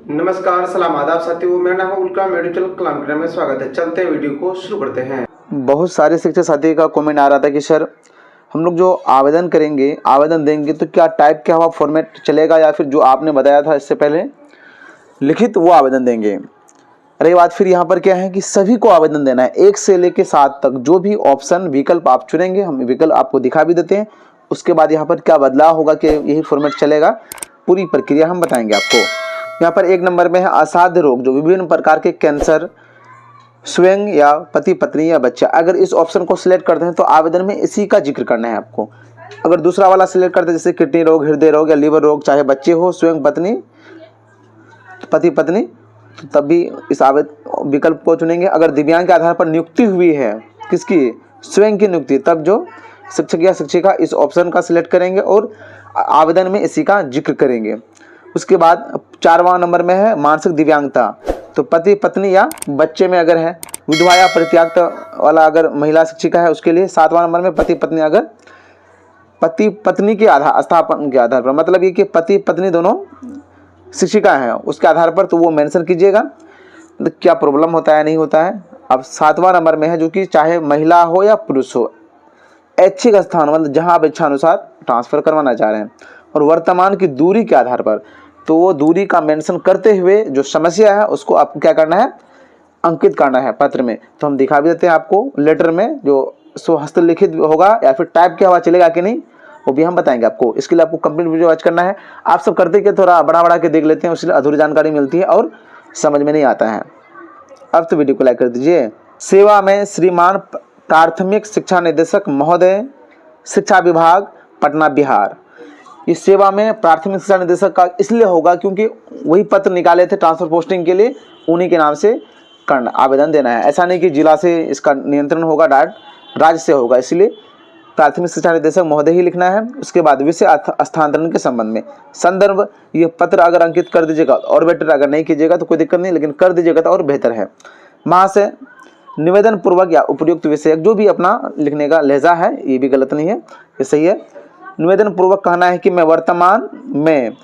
नमस्कार, सलाम, आदाब साथियों। मेरा नाम है उल्का, मेरे चैनल कलाम करने में स्वागत है। चलते हैं, वीडियो को शुरू करते हैं। बहुत सारे शिक्षक साथी का कमेंट आ रहा था कि सर हम लोग जो आवेदन करेंगे, आवेदन देंगे तो क्या टाइप क्या हुआ फॉर्मेट चलेगा या फिर जो आपने बताया था इससे पहले लिखित वो आवेदन देंगे। रही बात फिर यहाँ पर क्या है कि सभी को आवेदन देना है 1 से लेकर 7 तक। जो भी ऑप्शन विकल्प आप चुनेंगे हम विकल्प आपको दिखा भी देते हैं। उसके बाद यहाँ पर क्या बदलाव होगा कि यही फॉर्मेट चलेगा, पूरी प्रक्रिया हम बताएंगे आपको। यहाँ पर 1 नंबर में है असाध्य रोग, जो विभिन्न प्रकार के कैंसर, स्वयं या पति पत्नी या बच्चा। अगर इस ऑप्शन को सिलेक्ट करते हैं तो आवेदन में इसी का जिक्र करना है आपको। अगर दूसरा वाला सिलेक्ट करते हैं जैसे किडनी रोग, हृदय रोग या लीवर रोग, चाहे बच्चे हो, स्वयं पत्नी, पति पत्नी, तो तब भी इस आवेदन विकल्प को चुनेंगे। अगर दिव्यांग के आधार पर नियुक्ति हुई है, किसकी, स्वयं की नियुक्ति, तब जो शिक्षक या शिक्षिका इस ऑप्शन का सिलेक्ट करेंगे और आवेदन में इसी का जिक्र करेंगे। उसके बाद 4वां नंबर में है मानसिक दिव्यांगता, तो पति पत्नी या बच्चे में अगर है, विधवा या परित्यक्ता वाला अगर महिला शिक्षिका है उसके लिए। 7वां नंबर में पति पत्नी, अगर पति पत्नी के आधार स्थापन के आधार पर, मतलब ये कि पति पत्नी दोनों शिक्षिका है उसके आधार पर, तो वो मेंशन कीजिएगा तो क्या प्रॉब्लम होता है नहीं होता है। अब 7वां नंबर में है जो कि चाहे महिला हो या पुरुष हो, ऐच्छिक स्थान मतलब जहां आप इच्छा अनुसार ट्रांसफर करवाना चाह रहे हैं, और वर्तमान की दूरी के आधार पर, तो वो दूरी का मेंशन करते हुए जो समस्या है उसको आपको क्या करना है, अंकित करना है पत्र में। तो हम दिखा भी देते हैं आपको लेटर में, जो हस्तलिखित होगा या फिर टाइप क्या हुआ चलेगा कि नहीं वो भी हम बताएंगे आपको। इसके लिए आपको कंप्लीट वीडियो वॉच करना है। आप सब करते कि थोड़ा बढ़ा के देख लेते हैं, उसके लिए अधूरी जानकारी मिलती है और समझ में नहीं आता है। अब तो वीडियो को लाइक कर दीजिए। सेवा में श्रीमान प्राथमिक शिक्षा निदेशक महोदय, शिक्षा विभाग, पटना बिहार। इस सेवा में प्राथमिक शिक्षा निदेशक का इसलिए होगा क्योंकि वही पत्र निकाले थे ट्रांसफर पोस्टिंग के लिए, उन्हीं के नाम से करना आवेदन देना है। ऐसा नहीं कि जिला से इसका नियंत्रण होगा, डायरेक्ट राज्य से होगा, इसलिए प्राथमिक शिक्षा निदेशक महोदय ही लिखना है। उसके बाद विषय स्थानांतरण के संबंध में संदर्भ, ये पत्र अगर अंकित कर दीजिएगा और बेटर, अगर नहीं कीजिएगा तो कोई दिक्कत नहीं, लेकिन कर दीजिएगा तो और बेहतर है। महाशय निवेदन पूर्वक या उपयुक्त विषय, जो भी अपना लिखने का लहजा है ये भी गलत नहीं है, ये सही है। निवेदन पूर्वक कहना है कि मैं वर्तमान में,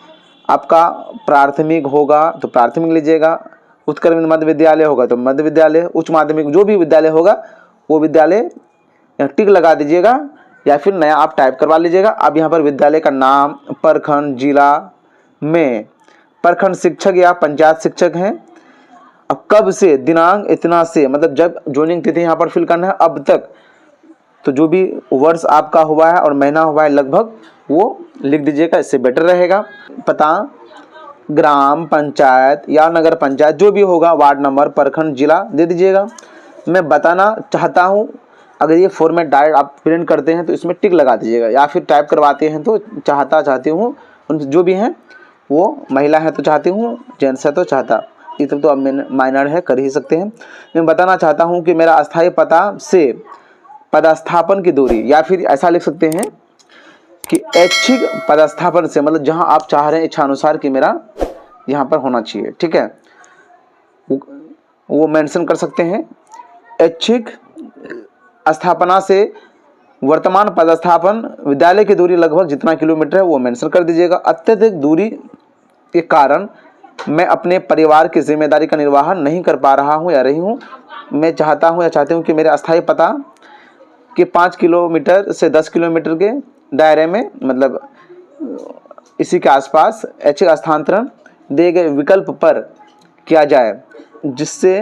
आपका प्राथमिक होगा तो प्राथमिक लीजिएगा, उत्कृष्ट मध्य विद्यालय होगा तो मध्य विद्यालय, उच्च माध्यमिक जो भी विद्यालय होगा वो विद्यालय टिक लगा दीजिएगा या फिर नया आप टाइप करवा लीजिएगा। अब यहाँ पर विद्यालय का नाम, प्रखंड, जिला में प्रखंड शिक्षक या पंचायत शिक्षक हैं। अब कब से, दिनांक इतना से, मतलब जब ज्वाइनिंग तिथि यहाँ पर फिल करना है अब तक, तो जो भी वर्ष आपका हुआ है और महीना हुआ है लगभग वो लिख दीजिएगा, इससे बेटर रहेगा। पता ग्राम पंचायत या नगर पंचायत जो भी होगा, वार्ड नंबर, प्रखंड, जिला दे दीजिएगा। मैं बताना चाहता हूँ, अगर ये फॉर्मेट डायरेक्ट आप प्रिंट करते हैं तो इसमें टिक लगा दीजिएगा, या फिर टाइप करवाते हैं तो चाहती हूँ, जो भी हैं वो महिला है तो चाहती हूँ, जेंट्स है तो चाहता, ये तो अब माइनर है, कर ही सकते हैं। मैं बताना चाहता हूँ कि मेरा अस्थायी पता से पदस्थापन की दूरी, या फिर ऐसा लिख सकते हैं कि ऐच्छिक पदस्थापन से, मतलब जहां आप चाह रहे हैं इच्छा अनुसार कि मेरा यहां पर होना चाहिए, ठीक है, वो मेंशन कर सकते हैं। ऐच्छिक स्थापना से वर्तमान पदस्थापन विद्यालय की दूरी लगभग जितना किलोमीटर है वो मेंशन कर दीजिएगा। अत्यधिक दूरी के कारण मैं अपने परिवार की जिम्मेदारी का निर्वाह नहीं कर पा रहा हूं या रही हूं। मैं चाहता हूं या चाहती हूं कि मेरे अस्थायी पता कि 5 किलोमीटर से 10 किलोमीटर के दायरे में, मतलब इसी के आसपास ऐच्छिक स्थानांतरण दिए गए विकल्प पर किया जाए, जिससे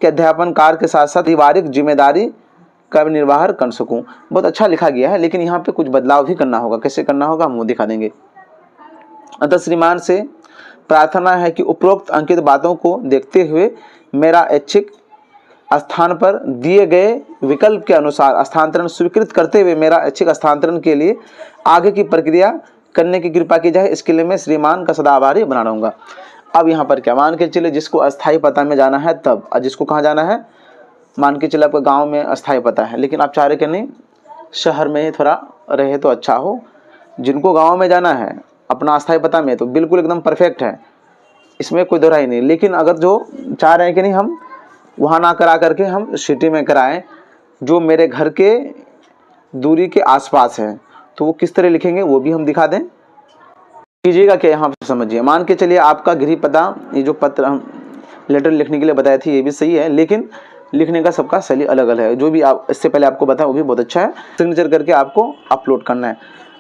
कि अध्यापन कार्य के साथ साथ पारिवारिक जिम्मेदारी का भी निर्वाह कर सकूं। बहुत अच्छा लिखा गया है, लेकिन यहाँ पे कुछ बदलाव भी करना होगा। कैसे करना होगा हम वो दिखा देंगे। अतः श्रीमान से प्रार्थना है कि उपरोक्त अंकित बातों को देखते हुए मेरा ऐच्छिक स्थान पर दिए गए विकल्प के अनुसार स्थानांतरण स्वीकृत करते हुए मेरा ऐच्छिक स्थानांतरण के लिए आगे की प्रक्रिया करने की कृपा की जाए। इसके लिए मैं श्रीमान का सदा आभारी बना रहूँगा। अब यहाँ पर क्या, मान के चले जिसको अस्थायी पता में जाना है तब, जिसको कहाँ जाना है, मान के चले आपका गांव में अस्थायी पता है, लेकिन आप चाह रहे कि नहीं शहर में ही थोड़ा रहे तो अच्छा हो। जिनको गाँव में जाना है अपना अस्थायी पता में, तो बिल्कुल एकदम परफेक्ट है, इसमें कोई दोहराई नहीं। लेकिन अगर जो चाह रहे हैं कि नहीं हम वहाँ ना करा करके हम सिटी में कराएं, जो मेरे घर के दूरी के आसपास है, तो वो किस तरह लिखेंगे वो भी हम दिखा दें। कीजिएगा क्या यहाँ पर समझिए। मान के चलिए आपका गृह पता, ये जो पत्र हम लेटर लिखने के लिए बताए थे ये भी सही है, लेकिन लिखने का सबका शैली अलग अलग है। जो भी आप इससे पहले आपको बताया वो भी बहुत अच्छा है। सिग्नेचर करके आपको अपलोड करना है।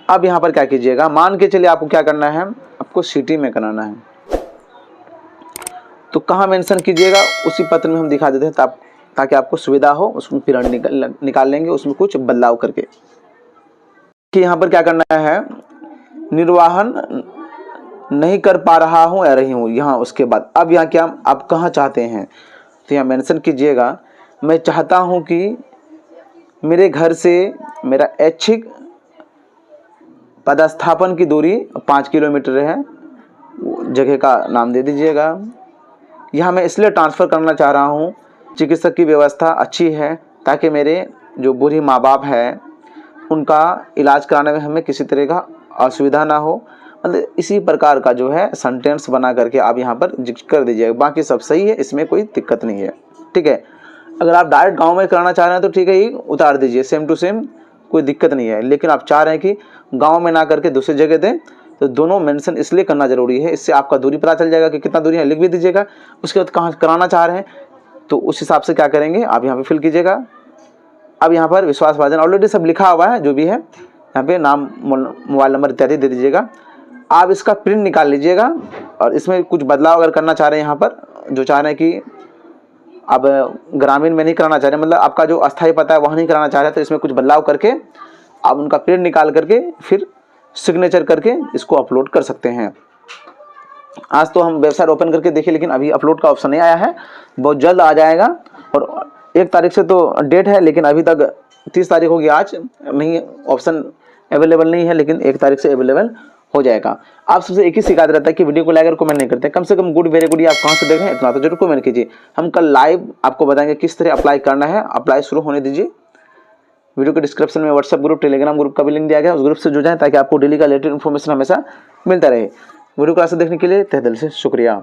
अब यहाँ पर क्या कीजिएगा, मान के चलिए आपको क्या करना है, आपको सिटी में कराना है, तो कहाँ मेंशन कीजिएगा उसी पत्र में हम दिखा देते हैं ताकि आपको सुविधा हो। उसमें प्रिंट निकाल लेंगे, उसमें कुछ बदलाव करके कि यहाँ पर क्या करना है, निर्वाहन नहीं कर पा रहा हूँ या रही हूँ, यहाँ उसके बाद अब यहाँ क्या आप कहाँ चाहते हैं, तो यहाँ मेंशन कीजिएगा मैं चाहता हूँ कि मेरे घर से मेरा ऐच्छिक पदस्थापन की दूरी 5 किलोमीटर है, जगह का नाम दे दीजिएगा। यहाँ मैं इसलिए ट्रांसफ़र करना चाह रहा हूँ, चिकित्सक की व्यवस्था अच्छी है ताकि मेरे जो बूढ़े माँ बाप हैं उनका इलाज कराने में हमें किसी तरह का असुविधा ना हो। मतलब इसी प्रकार का जो है सेंटेंस बना करके आप यहाँ पर जिक्र कर दीजिएगा। बाकी सब सही है, इसमें कोई दिक्कत नहीं है, ठीक है। अगर आप डायरेक्ट गांव में कराना चाह रहे हैं तो ठीक है, ये उतार दीजिए, सेम टू सेम, कोई दिक्कत नहीं है। लेकिन आप चाह रहे हैं कि गांव में ना करके दूसरी जगह दें, तो दोनों मेंशन इसलिए करना जरूरी है, इससे आपका दूरी पता चल जाएगा कि कितना दूरी है, लिख भी दीजिएगा। उसके बाद कहाँ कराना चाह रहे हैं तो उस हिसाब से क्या करेंगे आप यहाँ पे फिल कीजिएगा। अब यहाँ पर विश्वासभाजन ऑलरेडी सब लिखा हुआ है, जो भी है यहाँ पे नाम, मोबाइल नंबर इत्यादि दे दीजिएगा। आप इसका प्रिंट निकाल लीजिएगा और इसमें कुछ बदलाव अगर करना चाह रहे हैं, यहाँ पर जो चाह रहे हैं कि अब ग्रामीण में नहीं कराना चाह रहे, मतलब आपका जो अस्थायी पता है वहाँ नहीं कराना चाह रहे, तो इसमें कुछ बदलाव करके आप उनका प्रिंट निकाल करके फिर सिग्नेचर करके इसको अपलोड कर सकते हैं। आज तो हम वेबसाइट ओपन करके देखे, लेकिन अभी अपलोड का ऑप्शन नहीं आया है, बहुत जल्द आ जाएगा। और 1 तारीख से तो डेट है, लेकिन अभी तक 30 तारीख होगी, आज नहीं ऑप्शन अवेलेबल नहीं है, लेकिन 1 तारीख से अवेलेबल हो जाएगा। आप सबसे एक ही शिकायत रहता है कि वीडियो को लाइक और कमेंट नहीं करते। कम से कम गुड वेरी गुड, आप कहाँ से देख रहे हैं इतना तो जरूर कमेंट कीजिए। हम कल लाइव आपको बताएंगे किस तरह अप्लाई करना है। अप्लाई शुरू होने दीजिए। वीडियो के डिस्क्रिप्शन में व्हाट्सएप ग्रुप, टेलीग्राम ग्रुप का भी लिंक दिया गया है, उस ग्रुप से जुड़ जाएं ताकि आपको डेली का लेटेस्ट इन्फॉर्मेशन हमेशा मिलता रहे। वीडियो क्लास देखने के लिए तहे दिल से शुक्रिया।